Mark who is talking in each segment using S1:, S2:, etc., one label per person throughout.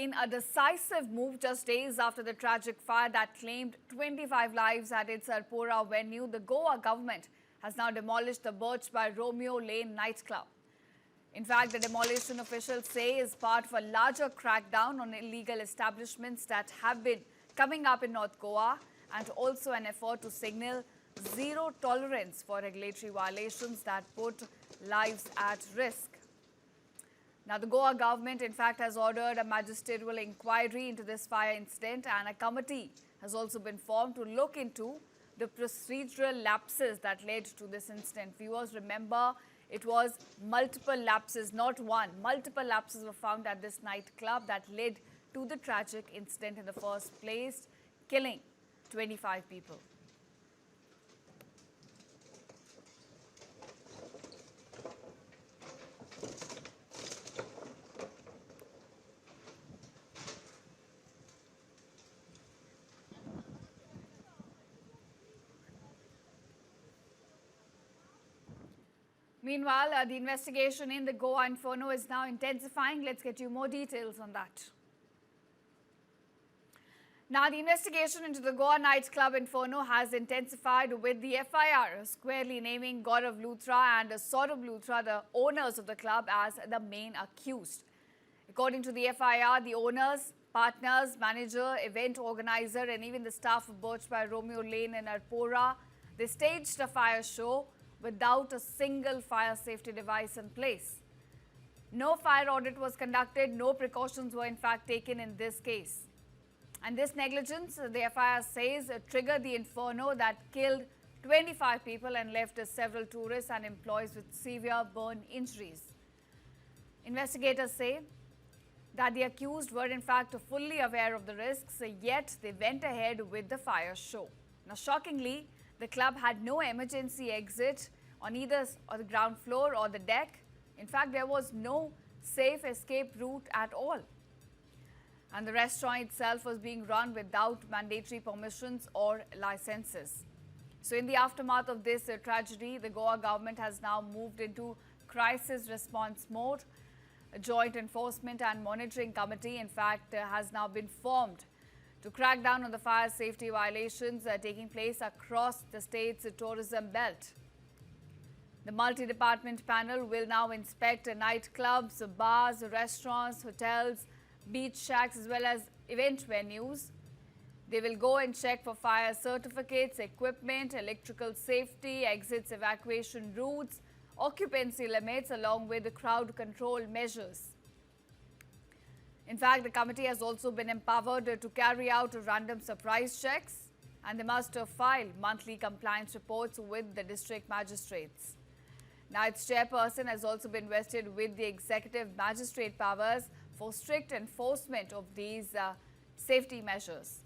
S1: in a decisive move just days after the tragic fire that claimed 25 lives at its Arpora venue, the Goa government has now demolished the Birch by Romeo Lane nightclub. In fact, the demolition officials say is part of a larger crackdown on illegal establishments that have been coming up in North Goa, and also an effort to signal zero tolerance for regulatory violations that put lives at risk. Now, the Goa government, in fact, has ordered a magisterial inquiry into this fire incident, and a committee has also been formed to look into the procedural lapses that led to this incident. Viewers, remember, it was multiple lapses, not one. Multiple lapses were found at this nightclub that led to the tragic incident in the first place, killing 25 people. Meanwhile, the investigation in the Goa Inferno is now intensifying. Let's get you more details on that. Now, the investigation into the Goa nightclub Inferno has intensified, with the FIR squarely naming Gaurav Luthra and Saurabh Luthra, the owners of the club, as the main accused. According to the FIR, the owners, partners, manager, event organizer and even the staff of Birch by Romeo Lane in Arpora, they staged a fire show without a single fire safety device in place. No fire audit was conducted, no precautions were in fact taken in this case. And this negligence, the FIR says, triggered the inferno that killed 25 people and left several tourists and employees with severe burn injuries. Investigators say that the accused were in fact fully aware of the risks, yet they went ahead with the fire show. Now, shockingly, the club had no emergency exit on either the ground floor or the deck. In fact, there was no safe escape route at all. And the restaurant itself was being run without mandatory permissions or licenses. So in the aftermath of this tragedy, the Goa government has now moved into crisis response mode. A joint enforcement and monitoring committee, in fact, has now been formed to crack down on the fire safety violations taking place across the state's tourism belt. The multi-department panel will now inspect nightclubs, bars, restaurants, hotels, beach shacks as well as event venues. They will go and check for fire certificates, equipment, electrical safety, exits, evacuation routes, occupancy limits along with the crowd control measures. In fact, the committee has also been empowered to carry out random surprise checks, and they must file monthly compliance reports with the district magistrates. Now, its chairperson has also been vested with the executive magistrate powers for strict enforcement of these safety measures.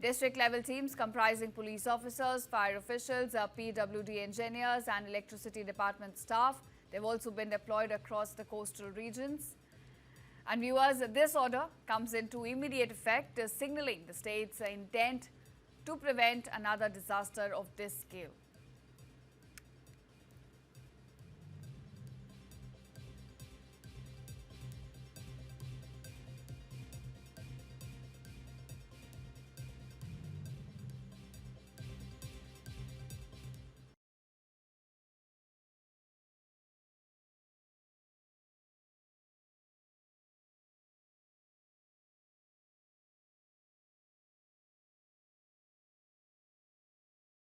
S1: District level teams comprising police officers, fire officials, PWD engineers and electricity department staff, they've also been deployed across the coastal regions. And viewers, this order comes into immediate effect, signaling the state's intent to prevent another disaster of this scale.